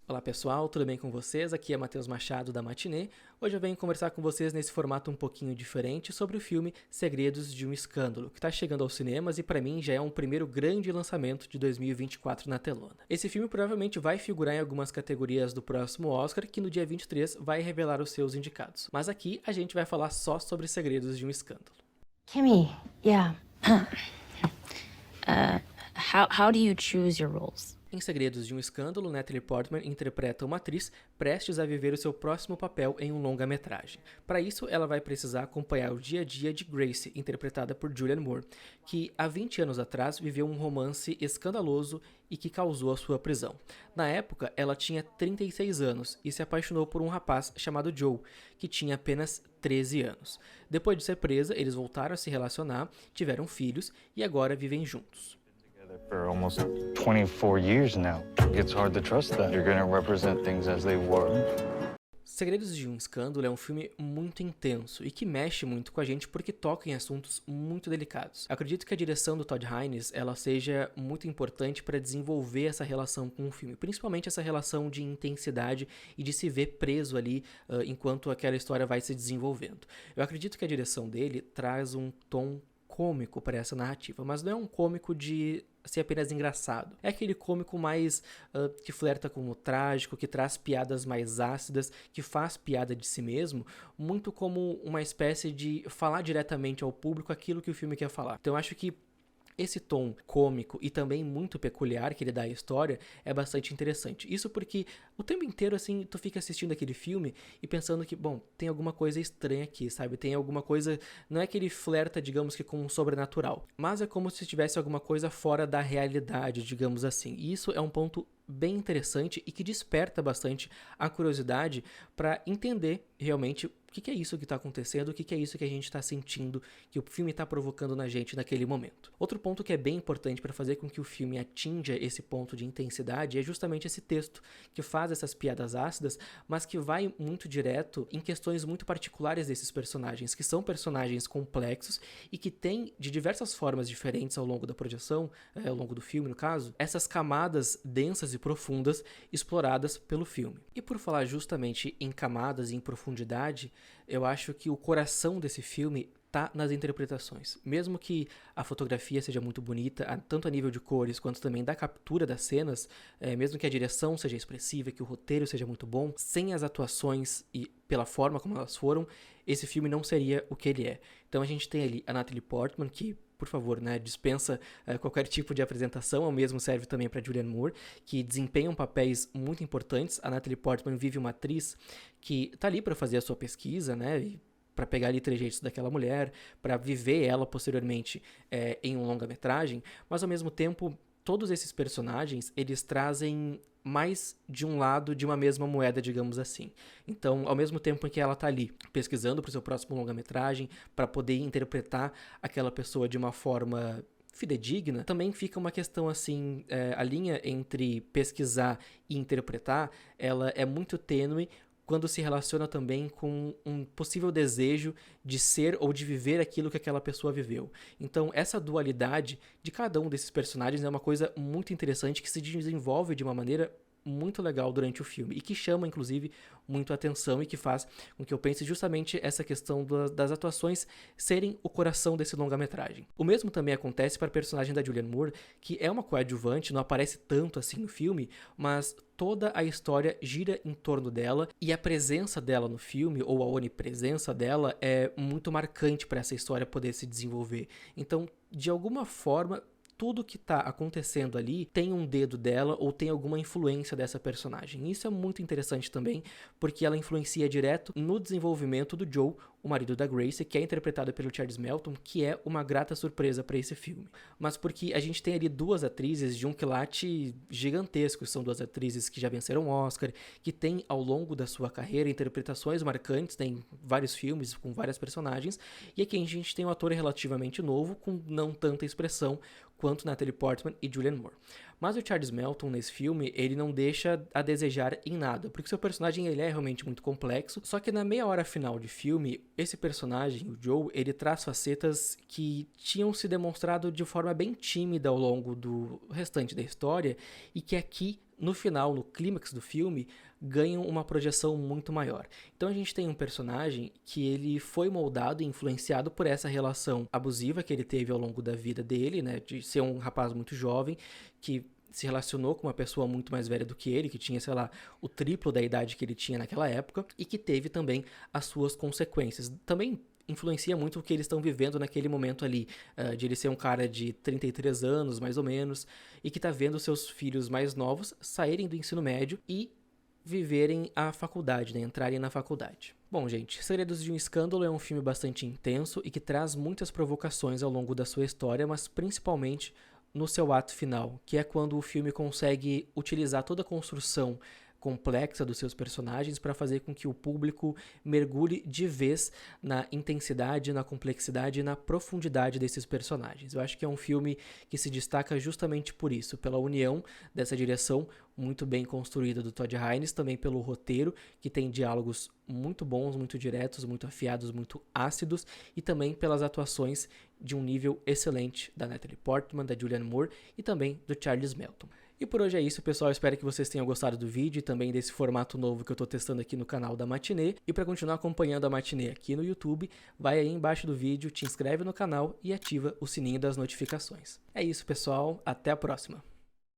Olá pessoal, tudo bem com vocês? Aqui é Matheus Machado da Matinê. Hoje eu venho conversar com vocês nesse formato um pouquinho diferente sobre o filme Segredos de um Escândalo, que está chegando aos cinemas e para mim já é um primeiro grande lançamento de 2024 na telona. Esse filme provavelmente vai figurar em algumas categorias do próximo Oscar, que no dia 23 vai revelar os seus indicados. Mas aqui a gente vai falar só sobre Segredos de um Escândalo. Kimmy, yeah. How do you choose your roles? Em Segredos de um Escândalo, Natalie Portman interpreta uma atriz prestes a viver o seu próximo papel em um longa-metragem. Para isso, ela vai precisar acompanhar o dia a dia de Grace, interpretada por Julianne Moore, que há 20 anos atrás viveu um romance escandaloso e que causou a sua prisão. Na época, ela tinha 36 anos e se apaixonou por um rapaz chamado Joe, que tinha apenas 13 anos. Depois de ser presa, eles voltaram a se relacionar, tiveram filhos e agora vivem juntos. For almost 24 years now. It's hard to trust that you're going to represent things as they were. Segredos de um Escândalo é um filme muito intenso e que mexe muito com a gente porque toca em assuntos muito delicados. Acredito que a direção do Todd Haynes ela seja muito importante para desenvolver essa relação com o filme, principalmente essa relação de intensidade e de se ver preso ali enquanto aquela história vai se desenvolvendo. Eu acredito que a direção dele traz um tom cômico para essa narrativa, mas não é um cômico de ser apenas engraçado. É aquele cômico mais que flerta com o trágico, que traz piadas mais ácidas, que faz piada de si mesmo, muito como uma espécie de falar diretamente ao público aquilo que o filme quer falar. Então eu acho que esse tom cômico e também muito peculiar que ele dá à história é bastante interessante. Isso porque o tempo inteiro, assim, tu fica assistindo aquele filme e pensando que, bom, tem alguma coisa estranha aqui, sabe? Tem alguma coisa... Não é que ele flerta, digamos que com o sobrenatural, mas é como se tivesse alguma coisa fora da realidade, digamos assim. E isso é um ponto bem interessante e que desperta bastante a curiosidade para entender realmente o que é isso que está acontecendo, o que é isso que a gente está sentindo, que o filme está provocando na gente naquele momento. Outro ponto que é bem importante para fazer com que o filme atinja esse ponto de intensidade é justamente esse texto, que faz essas piadas ácidas, mas que vai muito direto em questões muito particulares desses personagens, que são personagens complexos e que têm, de diversas formas diferentes ao longo da projeção, ao longo do filme, no caso, essas camadas densas e profundas exploradas pelo filme. E por falar justamente em camadas e em profundidade, eu acho que o coração desse filme tá nas interpretações. Mesmo que a fotografia seja muito bonita, tanto a nível de cores quanto também da captura das cenas, mesmo que a direção seja expressiva, que o roteiro seja muito bom, sem as atuações e pela forma como elas foram, esse filme não seria o que ele é. Então a gente tem ali a Natalie Portman, que por favor, né, dispensa qualquer tipo de apresentação, o mesmo serve também para Julianne Moore, que desempenham papéis muito importantes. A Natalie Portman vive uma atriz que tá ali para fazer a sua pesquisa, né, para pegar ali trejeitos daquela mulher, para viver ela posteriormente em um longa-metragem, mas ao mesmo tempo todos esses personagens, eles trazem mais de um lado de uma mesma moeda, digamos assim. Então, ao mesmo tempo em que ela está ali pesquisando para o seu próximo longa-metragem, para poder interpretar aquela pessoa de uma forma fidedigna, também fica uma questão assim, a linha entre pesquisar e interpretar, ela é muito tênue, quando se relaciona também com um possível desejo de ser ou de viver aquilo que aquela pessoa viveu. Então, essa dualidade de cada um desses personagens é uma coisa muito interessante que se desenvolve de uma maneira muito legal durante o filme e que chama, inclusive, muito a atenção e que faz com que eu pense justamente essa questão das atuações serem o coração desse longa-metragem. O mesmo também acontece para a personagem da Julianne Moore, que é uma coadjuvante, não aparece tanto assim no filme, mas toda a história gira em torno dela e a presença dela no filme, ou a onipresença dela, é muito marcante para essa história poder se desenvolver. Então, de alguma forma, tudo que tá acontecendo ali tem um dedo dela ou tem alguma influência dessa personagem. Isso é muito interessante também, porque ela influencia direto no desenvolvimento do Joe, o marido da Grace, que é interpretado pelo Charles Melton, que é uma grata surpresa para esse filme. Mas porque a gente tem ali duas atrizes de um quilate gigantesco, são duas atrizes que já venceram Oscar, que têm ao longo da sua carreira interpretações marcantes, né, em vários filmes com várias personagens, e aqui a gente tem um ator relativamente novo, com não tanta expressão quanto Natalie Portman e Julianne Moore. Mas o Charles Melton, nesse filme, ele não deixa a desejar em nada, porque seu personagem ele é realmente muito complexo, só que na meia hora final de filme, esse personagem, o Joe, ele traz facetas que tinham se demonstrado de forma bem tímida ao longo do restante da história, e que aqui no final, no clímax do filme, ganham uma projeção muito maior. Então a gente tem um personagem que ele foi moldado e influenciado por essa relação abusiva que ele teve ao longo da vida dele, né, de ser um rapaz muito jovem, que se relacionou com uma pessoa muito mais velha do que ele, que tinha, sei lá, o triplo da idade que ele tinha naquela época, e que teve também as suas consequências. Também influencia muito o que eles estão vivendo naquele momento ali, de ele ser um cara de 33 anos, mais ou menos, e que está vendo seus filhos mais novos saírem do ensino médio e viverem a faculdade, né, entrarem na faculdade. Bom, gente, Segredos de um Escândalo é um filme bastante intenso e que traz muitas provocações ao longo da sua história, mas principalmente no seu ato final, que é quando o filme consegue utilizar toda a construção complexa dos seus personagens para fazer com que o público mergulhe de vez na intensidade, na complexidade e na profundidade desses personagens. Eu acho que é um filme que se destaca justamente por isso, pela união dessa direção muito bem construída do Todd Haynes, também pelo roteiro, que tem diálogos muito bons, muito diretos, muito afiados, muito ácidos, e também pelas atuações de um nível excelente da Natalie Portman, da Julianne Moore e também do Charles Melton. E por hoje é isso, pessoal. Espero que vocês tenham gostado do vídeo e também desse formato novo que eu tô testando aqui no canal da Matinê. E para continuar acompanhando a Matinê aqui no YouTube, vai aí embaixo do vídeo, te inscreve no canal e ativa o sininho das notificações. É isso, pessoal. Até a próxima.